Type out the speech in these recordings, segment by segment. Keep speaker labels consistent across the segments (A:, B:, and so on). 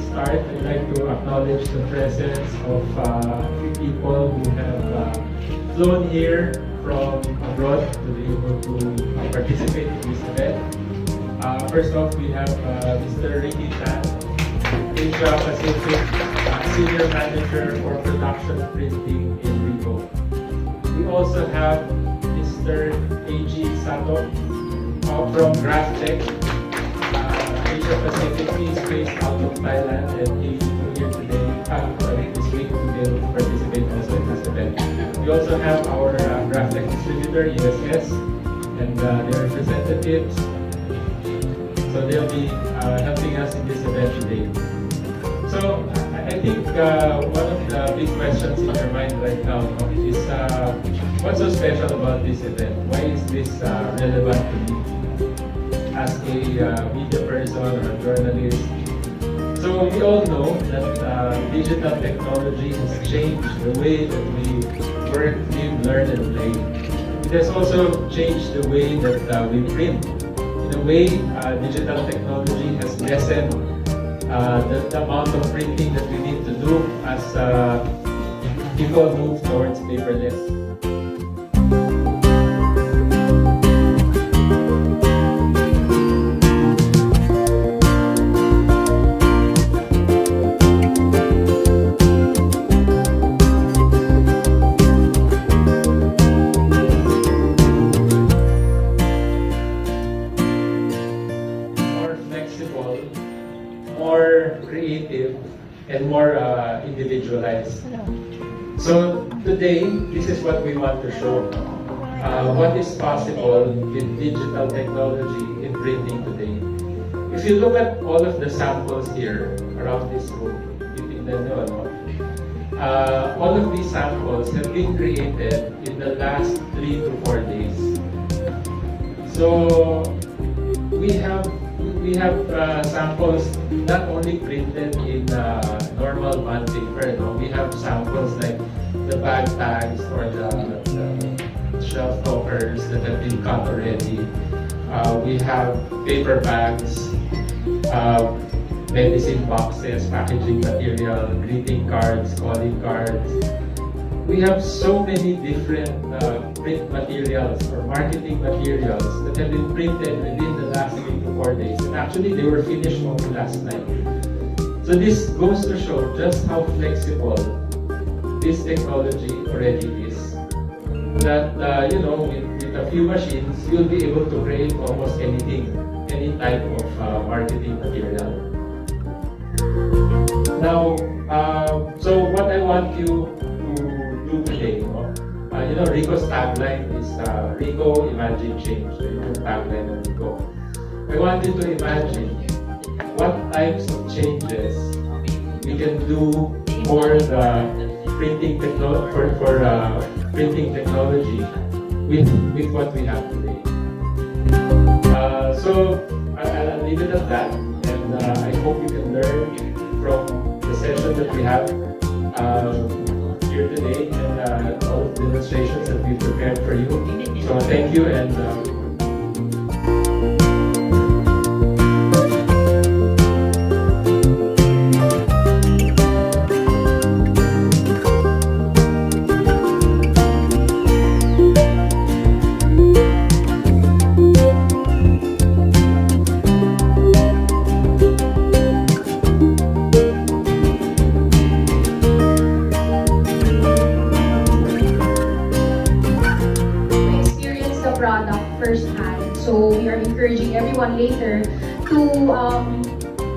A: start, I'd like to acknowledge the presence of three people who have flown here from abroad to be able to participate in this event. First off, we have Mr. Ricky Tan, Asia Pacific Senior Manager for Production Printing in Ricoh. We also have Mr. A.G. Sato from GraphTech, Asia Pacific. He is based out of Thailand and he is here today, this week to be able to participate also in this event. We also have our GraphTech distributor, USS, and their representatives. So they'll be helping us in this event today. So I think one of the big questions in your mind right now is what's so special about this event? Why is this relevant to me as a media person or a journalist? So we all know that digital technology has changed the way that we work, live, learn, and play. It has also changed the way that we print. In a way, digital technology has lessened the amount of printing that we need to do as people move towards paperless. More creative and more individualized. So today, this is what we want to show. What is possible with digital technology in printing today. If you look at all of the samples here around this room, all of these samples have been created in the last 3 to 4 days. So we have samples not only printed in normal bond paper. No? We have samples like the bag tags or the shelf toppers that have been cut already. We have paper bags, medicine boxes, packaging material, greeting cards, calling cards. We have so many different print materials or marketing materials that have been printed within the last 3 to 4 days. And actually, they were finished only last night. So this goes to show just how flexible this technology already is. That, with a few machines, you'll be able to create almost anything, any type of marketing material. Now, so what I want you do today, Ricoh's tagline is Ricoh, Imagine Change. Yung tagline of Ricoh. I want you to imagine what types of changes we can do for the printing technology with what we have today. So I'll leave it at that, and I hope you can learn from the session that we have here today and all of the demonstrations that we prepared for you. So thank you and
B: firsthand. So we are encouraging everyone later to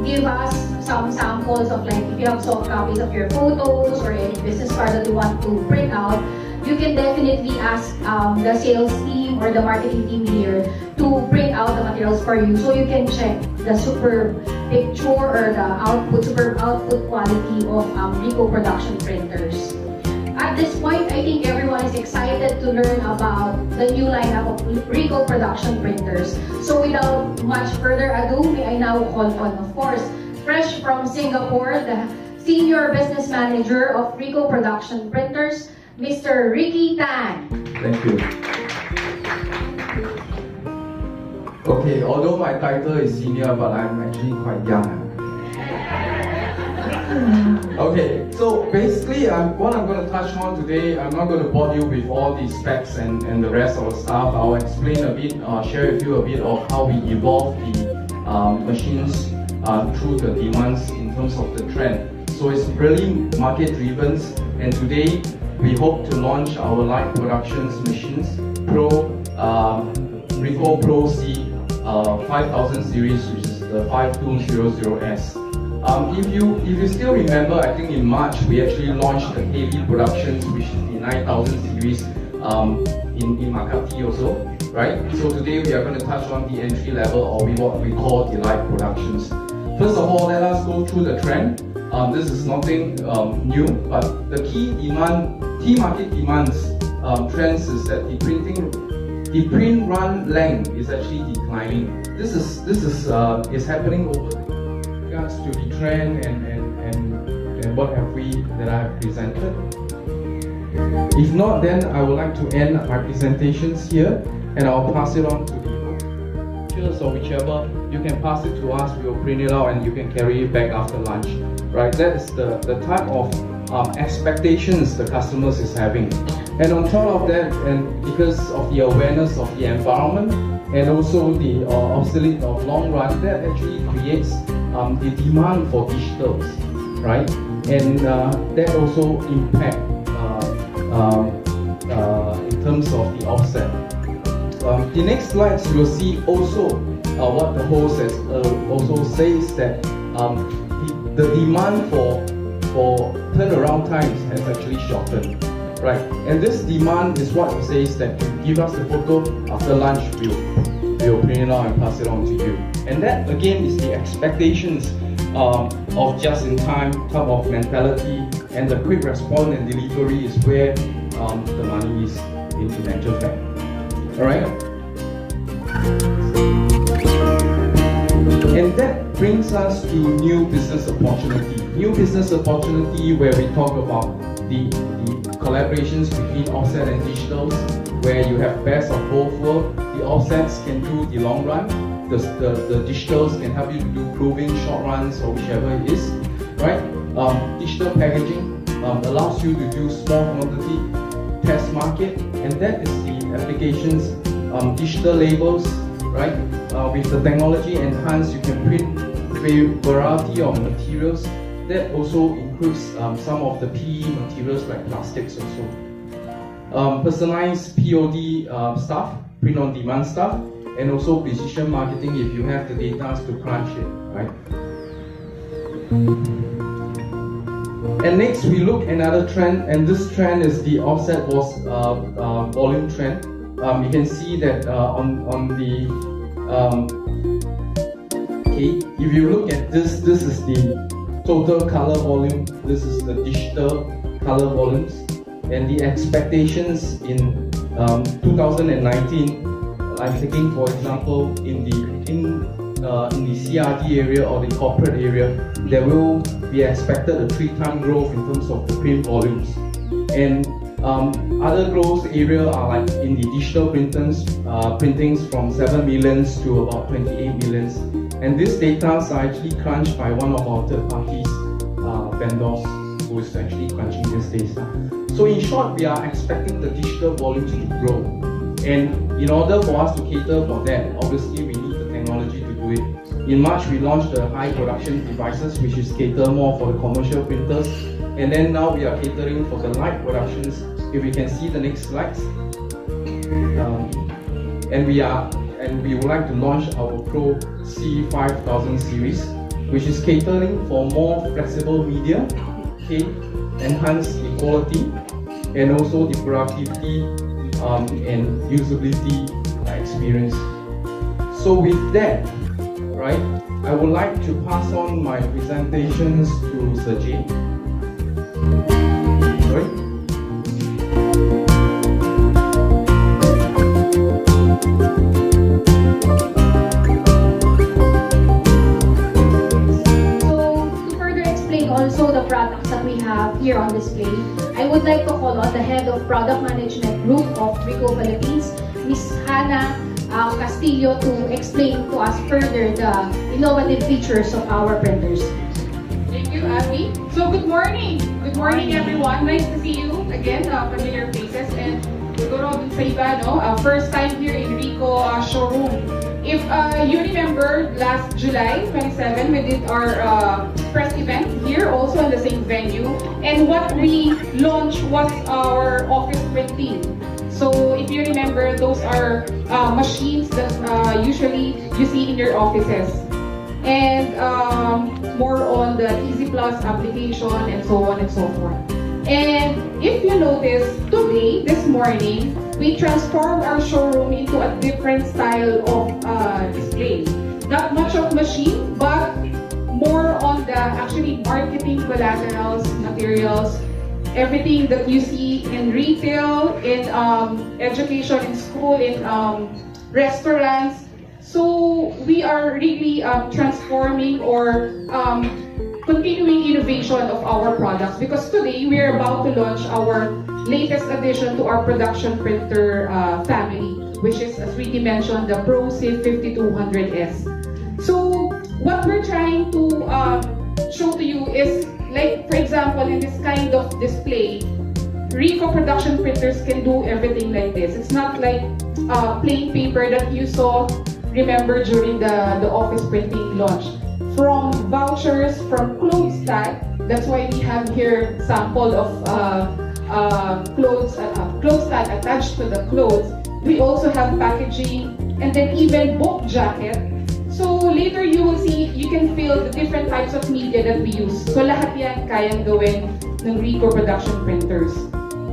B: give us some samples of, like, if you have soft copies of your photos or any business card that you want to print out, you can definitely ask the sales team or the marketing team here to print out the materials for you, so you can check the superb picture or the superb output quality of Ricoh production printers. At this point, I think everyone is excited to learn about the new lineup of Ricoh production printers. So without much further ado, may I now call on, of course, fresh from Singapore, the Senior Business Manager of Ricoh production printers, Mr. Ricky Tan.
C: Thank you. Okay, although my title is senior, but I'm actually quite young. Okay, so basically what I'm going to touch on today, I'm not going to bore you with all the specs and the rest of the stuff. I'll explain a bit, share with you a bit of how we evolve the machines through the demands in terms of the trend. So it's really market driven, and today we hope to launch our light productions machines, Ricoh Pro C 5000 series, which is the 5200S. If you still remember, I think in March we actually launched the heavy productions, which is the 9000 series in Makati also, right? So today we are going to touch on the entry level, or what we call the light productions. First of all, let us go through the trend. This is nothing new, but the key market demands trends is that the print run length is actually declining. This is happening over regards to the trend and what have we that I have presented. If not, then I would like to end my presentations here, and I'll pass it on to the teachers or whichever. You can pass it to us, we will print it out and you can carry it back after lunch. Right, that is the type of expectations the customers is having. And on top of that, and because of the awareness of the environment and also the obsolete of long run, that actually creates the demand for digitals, right? And that also impact in terms of the offset. The next slides you will see also what the host has also says that the demand for turnaround times has actually shortened, right? And this demand is what it says that you give us the photo after lunch, we'll print it out and pass it on to you. And that again is the expectations of just-in-time type of mentality, and the quick response and delivery is where the money is in actual fact. All right. And that brings us to new business opportunity. New business opportunity where we talk about the collaborations between offset and digitals, where you have best of both worlds. The offsets can do the long run, the digitals can help you to do proving short runs or whichever it is, right? Digital packaging allows you to do small quantity test market, and that is the applications. Digital labels, right? With the technology enhanced, you can print a variety of materials. That also includes some of the PE materials like plastics also. Personalized POD stuff, print on demand stuff, and also precision marketing if you have the data to crunch it, right? And next we look another trend, and this trend is the offset was volume trend. You can see that on the okay, if you look at this is the total color volume, this is the digital color volumes, and the expectations in 2019, I'm taking for example in the CRD area or the corporate area, there will be expected a 3-time growth in terms of the print volumes. And other growth area are like in the digital printings from 7 millions to about 28 millions. And these data are actually crunched by one of our third parties vendors who is actually crunching this data. So in short, we are expecting the digital volumes to grow. And in order for us to cater for that, obviously we need the technology to do it. In March, we launched the high production devices, which is cater more for the commercial printers. And then now we are catering for the light productions. If we can see the next slides. And we would like to launch our Pro C 5000 series, which is catering for more flexible media, okay, enhance the quality, and also the productivity and usability experience. So with that, right, I would like to pass on my presentations to Sir Jay. Sorry.
B: Also the products that we have here on display, I would like to call on the Head of Product Management Group of Ricoh Philippines, Ms. Hannah Castillo, to explain to us further the innovative features of our printers.
D: Thank you, Abby. So good morning! Good morning, everyone. Nice to see you again, familiar faces. And siguro dun sa iba, no? First time here in Ricoh showroom. If you remember, last July 27, we did our press event here, also in the same venue. And what we launched was our office printing. So if you remember, those are machines that usually you see in your offices. And more on the Easy Plus application and so on and so forth. And if you notice, today, this morning, we transformed our showroom into a different style of display. Not much of machine, but more on the actually marketing collaterals, materials, everything that you see in retail, in education, in school, in restaurants. So we are really transforming or continuing innovation of our products, because today we are about to launch our latest addition to our production printer family, which is, as Ricky mentioned, the ProSafe 5200S. So what we're trying to show to you is, like, for example, in this kind of display, Ricoh production printers can do everything like this. It's not like plain paper that you saw, remember, during the office printing launch. From vouchers, from clothes tag, that's why we have here sample of clothes tag attached to the clothes. We also have packaging, and then even book jacket. So later you will see, you can feel the different types of media that we use. So lahat yan kayang gawin ng Ricoh production printers.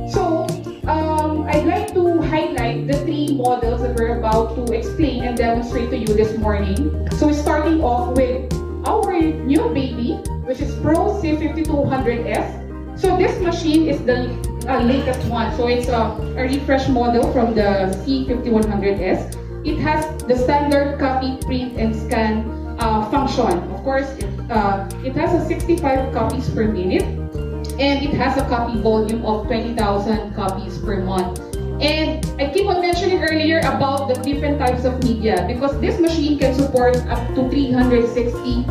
D: So I'd like to highlight the three models that we're about to explain and demonstrate to you this morning. So starting off with our new baby, which is ProSafe 5200S. So this machine is the latest one. So it's a refresh model from the C5100S. It has the standard copy, print, and scan function. Of course, it has a 65 copies per minute. And it has a copy volume of 20,000 copies per month. And I keep on mentioning earlier about the different types of media, because this machine can support up to 360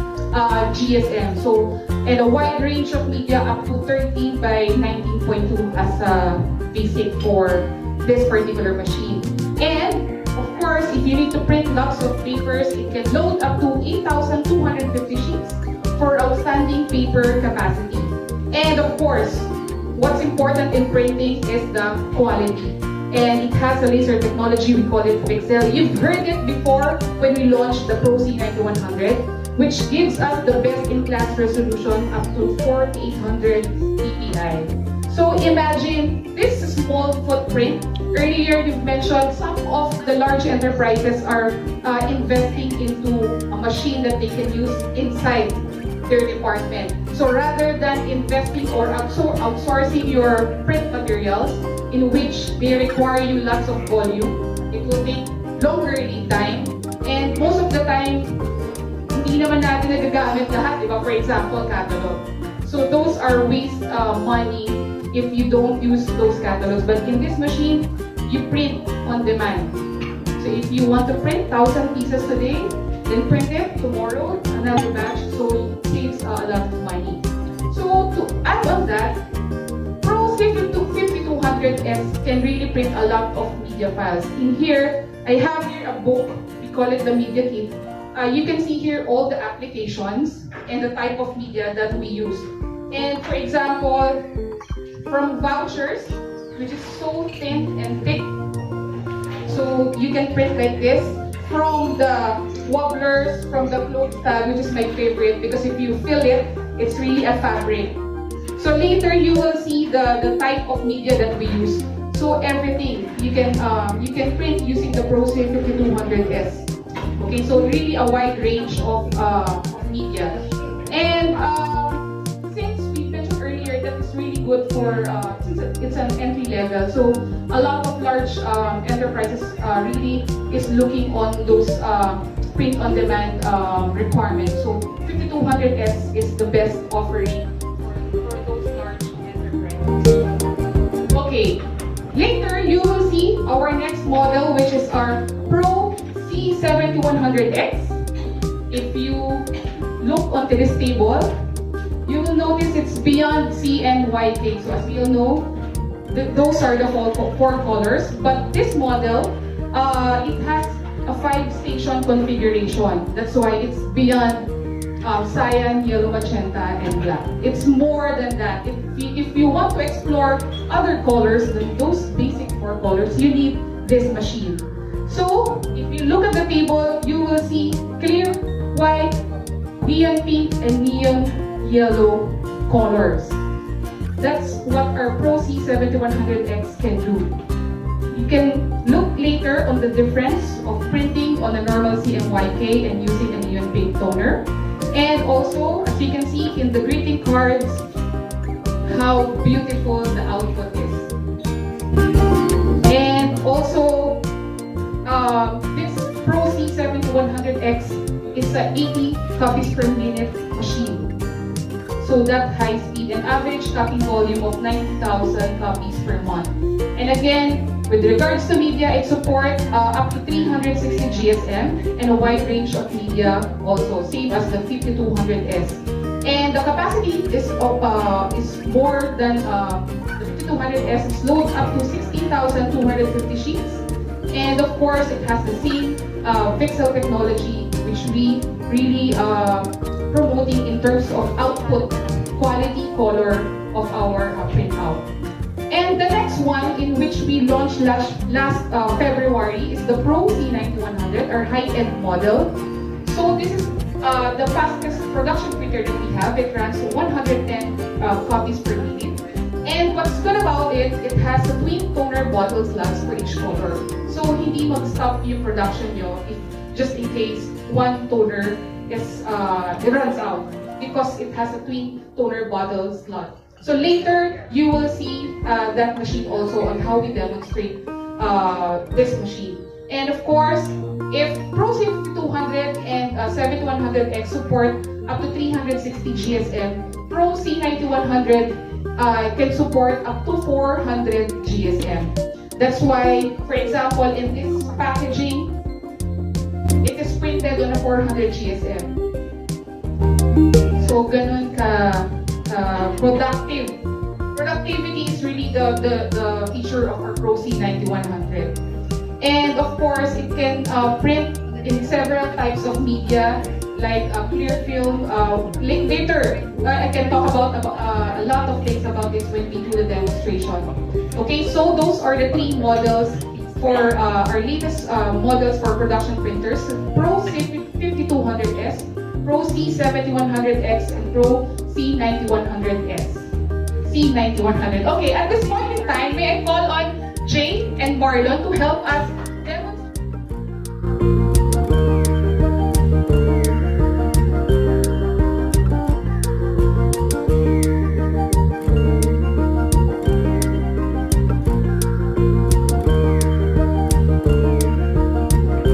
D: GSM. So, and a wide range of media up to 13 by 19.2 as a basic for this particular machine. And of course, if you need to print lots of papers, it can load up to 8,250 sheets for outstanding paper capacity. And of course, what's important in printing is the quality. And it has a laser technology, we call it Pixel. You've heard it before when we launched the Pro C9100, which gives us the best-in-class resolution up to 4800 dpi. So imagine this small footprint. Earlier, you've mentioned some of the large enterprises are investing into a machine that they can use inside their department. So rather than investing or outsourcing your print materials, in which they require you lots of volume, it will take longer lead time, and most of the time, hindi naman natin nagagamit lahat, diba? For example, catalog. So those are waste money if you don't use those catalogs. But in this machine, you print on demand. So if you want to print 1,000 pieces today, then print it tomorrow, another batch, so it saves a lot of money. So to add on that, ProSafe 5200S can really print a lot of media files. In here, I have here a book, we call it the media kit. You can see here all the applications and the type of media that we use. And for example, from vouchers, which is so thin and thick, so you can print like this. From the wobblers, from the clothes tag, which is my favorite, because if you fill it, it's really a fabric. So later you will see the type of media that we use. So everything you can print using the ProSafe 5200S. Okay, so really a wide range of media. And since we mentioned earlier that it's really good for since it's an entry level, so a lot of large enterprises really is looking on those print-on-demand requirements. So 5200S is the best offering for those large enterprises. Okay, later you will see our next model, which is our Pro C7100X. If you look onto this table, you will notice it's beyond CNYK. So as we all know, those are the four colors. But this model, it has a 5-station configuration. That's why it's beyond cyan, yellow, magenta, and black. It's more than that. If you want to explore other colors than those basic 4 colors, you need this machine. So, if you look at the table, you will see clear, white, neon pink, and neon yellow colors. That's what our Pro C7100X can do. You can look later on the difference of printing on a normal CMYK and using a neon pink toner. And also, as you can see in the greeting cards, how beautiful the output is. And also, this Pro C7100X is a 80 copies per minute machine. So that high speed and average copy volume of 90,000 copies per month. And again, with regards to media, it supports up to 360 GSM and a wide range of media also, same as the 5200S. And the capacity is more than the 5200S. It loads up to 16,250 sheets. And of course, it has the same pixel technology, which we really promoting in terms of output, quality, color of our printout. And the next one, in which we launched last February, is the Pro C9100, our high-end model. So this is the fastest production printer that we have. It runs 110 copies per minute. And what's good about it, it has a twin toner bottle slots for each color. So hindi mag-stop yung production nyo just in case one toner is it runs out, because it has a twin toner bottle slot. So later, you will see that machine also on how we demonstrate this machine. And of course, if Pro C200 and 7100X support up to 360 GSM, Pro C9100 can support up to 400 GSM. That's why, for example, in this packaging, it is printed on a 400 GSM. So, ganun ka productive. Productivity is really the feature of our Pro C9100. And of course, it can print in several types of media, like clear film. Later, I can talk about a lot of things about this when we do the demonstration. Okay, so those are the 3 models for our latest models for production printers: Pro C5200S, Pro C7100X, and Pro C9100S. C9100. Okay, at this point in time, may I call on Jay and Marlon to help us demonstrate.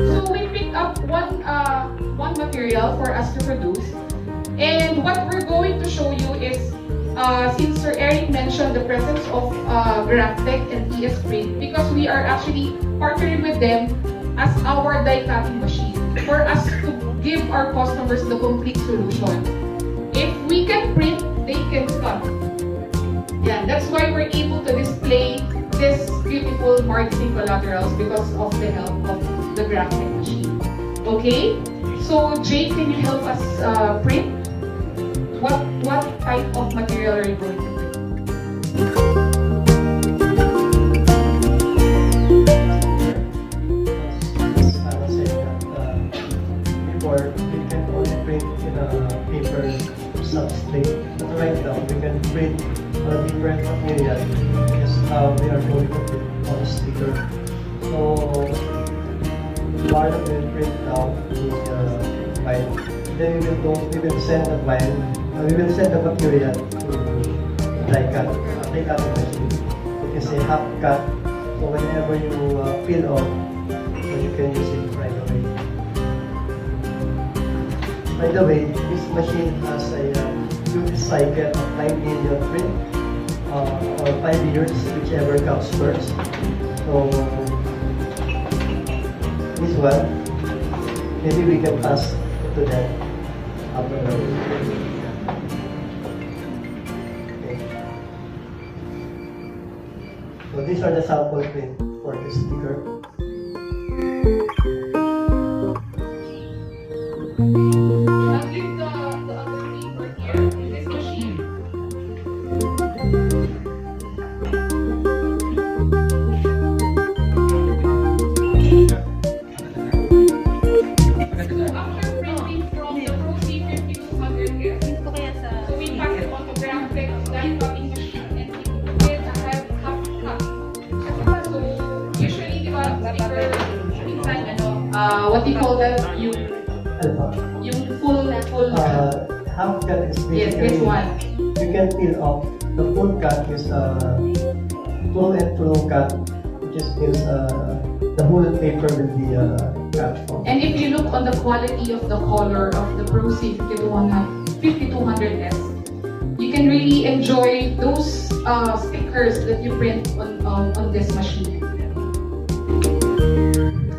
D: So we picked up one material for us to produce, and what we're going to show you is, since Sir Eric mentioned the presence of GraphTech and TS Print, because we are actually partnering with them as our die cutting machine for us to give our customers the complete solution. If we can print, they can cut. Yeah, that's why we're able to display this beautiful marketing collaterals, because of the help of the GraphTech machine. Okay, so Jay, can you help us print? What type of material are you going to print?
E: I was saying that before we can only print in a paper substrate, but right now we can print on a different material, because now we are going to print on a sticker. So part of the print now is file. Then we will send the file. We will send the material to die cut machine. You can say half cut. So whenever you peel off, so you can use it right away. By the way, this machine has a use cycle of 9 million print or 5 years, whichever comes first. So this one, maybe we can pass to that after. So these are the sample print for the sticker.
D: I'll give the other paper here in this machine. After printing from the Pro C5200S, so we pass it on to graphic die cutting machine and we put it a half copy. So usually, di ba, sticker, minsan, what do you call that? Yung full.
E: Half cut is
D: Yes,
E: basically
D: this one.
E: you can peel off. The full cut is full and full cut, which is means the whole paper will be cut off.
D: And if you look on the quality of the color of the Pro C5200S, you can really enjoy those stickers that you print on this machine.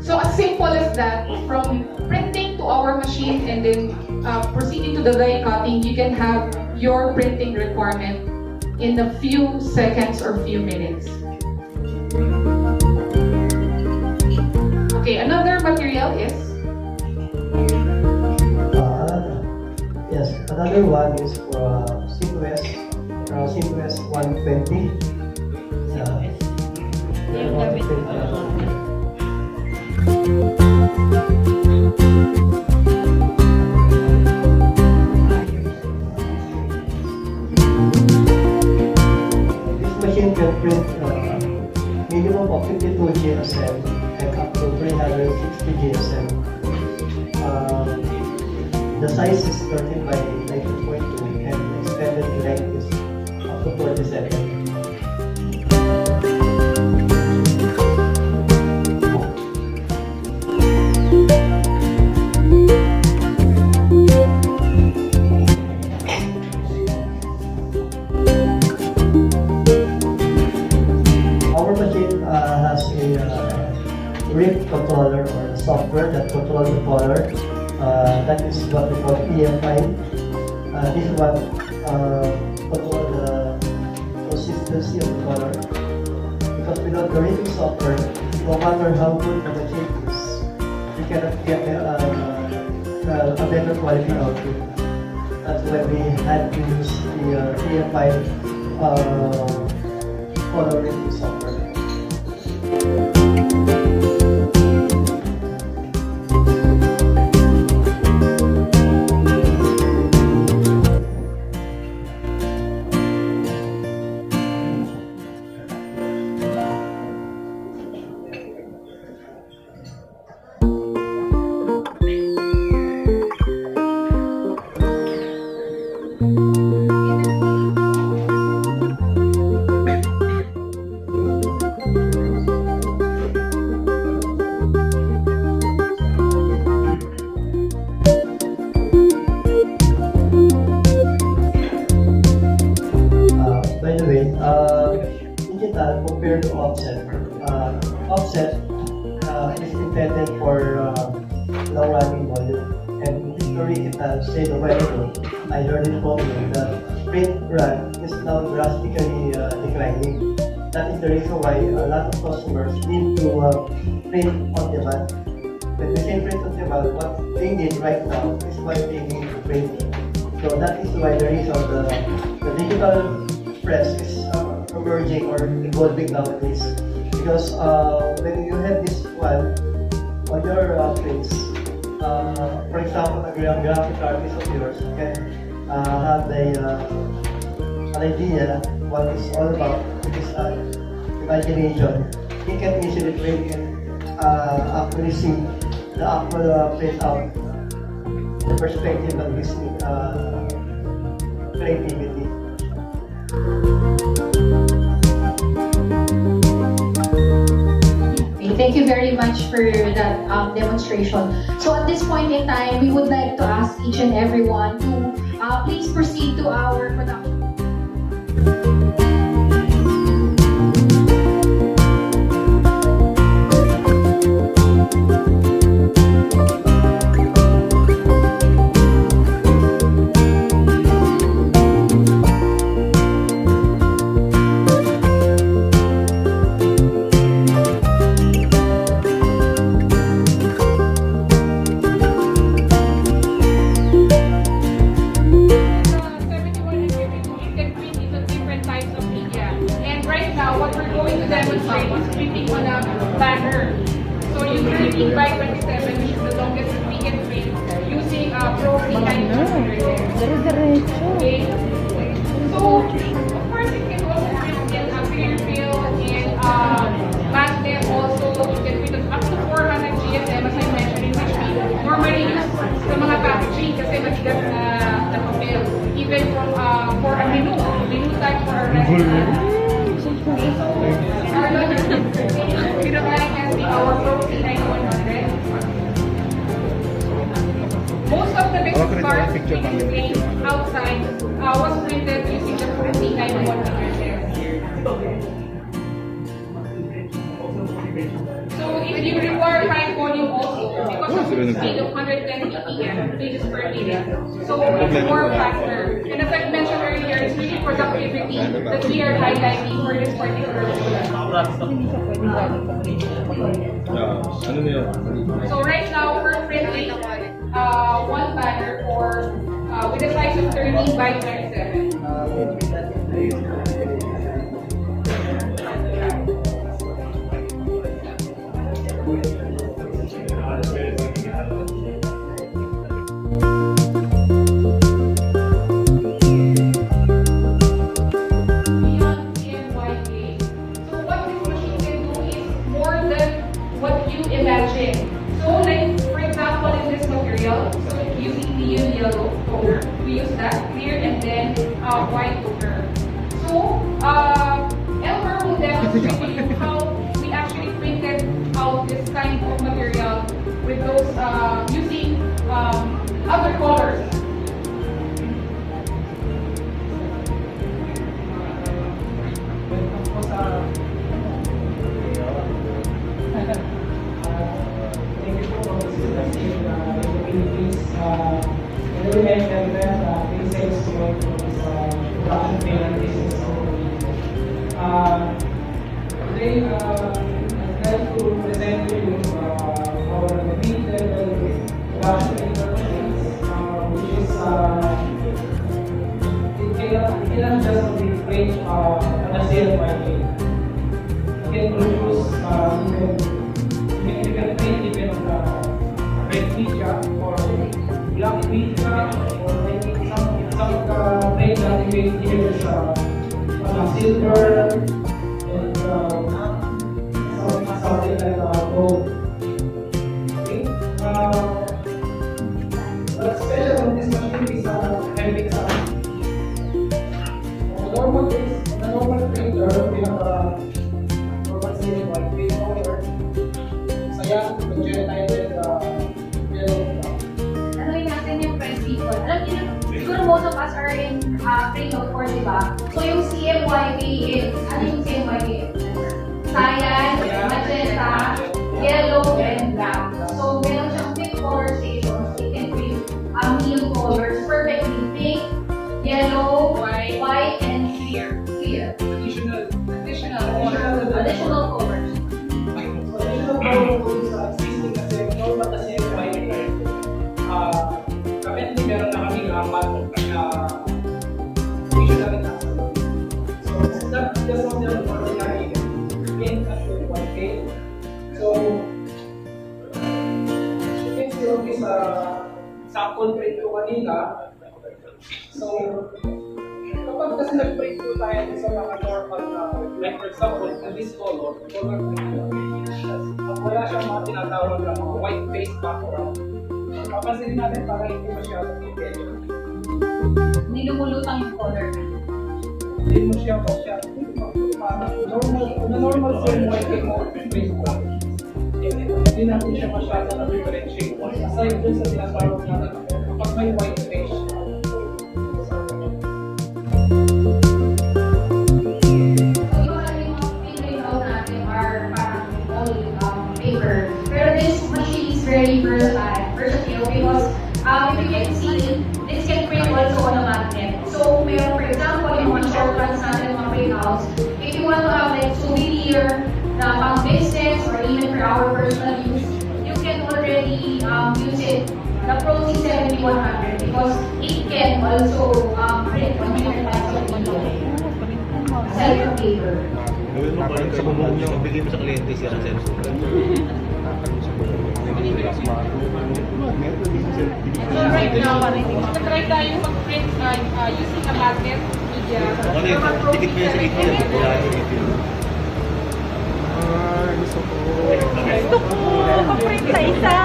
D: So as simple as that, from printing to our machine and then proceeding to the die cutting, you can have your printing requirement in a few seconds or few minutes. Okay, another material is
E: Yes, another one is for C2S, C2S 120. This machine can print minimum of 52 GSM and up to 360 GSM. The size is 13 by 19.2 and extended length is up to 47. Our machine has a RIP controller or a software that controls the color. That is what we call EFI. This one controls the consistency of the color. Because without the reading software, no matter how good the machine is, we cannot get a better quality output. That's why we had to use the EFI color reading software. By the way, digital compared to offset. Offset is intended for long-running volume, and history it has said a while ago. I heard it from you that print run is now drastically declining. That is the reason why a lot of customers need to print on demand. When we say print on demand, what they need right now is what they need to print. So that is why the reason the digital press is emerging or evolving nowadays. Because when you have this one on your prints, for example, a graphic artist of yours can have an idea what it's all about with his imagination. He can easily print and actually see the actual print out, the perspective of his creativity.
B: Thank you very much for that demonstration. So at this point in time, we would like to ask each and everyone to please proceed to our production.
D: what we're going to demonstrate is printing on a banner. So you can read by 27, which is the longest that we can print using Pro C9 Okay. So, of course, you can also print in clear film and magnet also. You can print up to 400 GSM as I mentioned, which we normally use sa mga packaging kasi matigas na papel. Even from for a menu type for a restaurant. Okay, so our logistic can be our Pro C9 100. Most of the business cards being displayed outside was printed using the Pro C9 100. So if you require high volume also, because of the speed of 110 ppm pages per minute, so it's more faster. And as I mentioned earlier, it's really productivity that we are highlighting for this particular So right now we're printing one banner for with a size of 13 by 27. Imagine. So like, for example, in this material, so using neon yellow toner, we use that clear and then white toner. So, Elmer will demonstrate to you how we actually printed out this kind of material with those using other colors.
F: We mentioned that this is going to production payment business. Today, I'd like to present to you our mid-level production interface, which is it cannot just be print on a sale by day. You can produce, you can print even red media or black media or maybe some print that you can use silver and something like gold. Okay. What's special on this machine is heavy sound. On the normal printer, we have a normal series white page color. So yeah, we generated yellow.
B: Alam niyo, siguro most of us are in print of course, diba? So yung CMYK is, ano yung CMYK? Cyan, magenta, yellow, and black. So meron siyang pink color stations. You can print neon colors, perfectly pink, yellow, white, and clear.
D: Additional
B: colors.
F: So additional colors existing kasi normal kasi white. Currently, meron na kaming apat na dictionary na. So, it's not just on the ordinary print as well as 1K. So, you can see on this sample print ko kanina. So, kapag kasi nag-print ko tayo sa mga normal na, like for example, this color print, wala siyang mga tinatawag na mga white face background. Papansinin natin para hindi masyadong i-edit.
B: Hindi lumulutang yung color.
F: Hindi mo siya parang normal same white color face black. Hindi natin siya masyadong na-differentiate. Aside dun sa tinatawag natin kapag may white face.
B: Very versatile because if you can see, this can print also on a magnet. So, for example, yung mga short runs natin, mga printouts, if you want to have like souvenir na pang business or even for our personal use, you can already use it, the Pro C7100, because it can also print on different types of media, aside from paper.
G: Gawin mo parang sa bubong niyo, bigay mo sa kliyente siya ng cellphone.
D: So right now, try tayo mag-print using a magnet media.
G: Ano yun? Tikit mo yun sa ATM. Wala yung ATM.
E: Gusto ko.
H: Gusto ko, mag-print sa isa.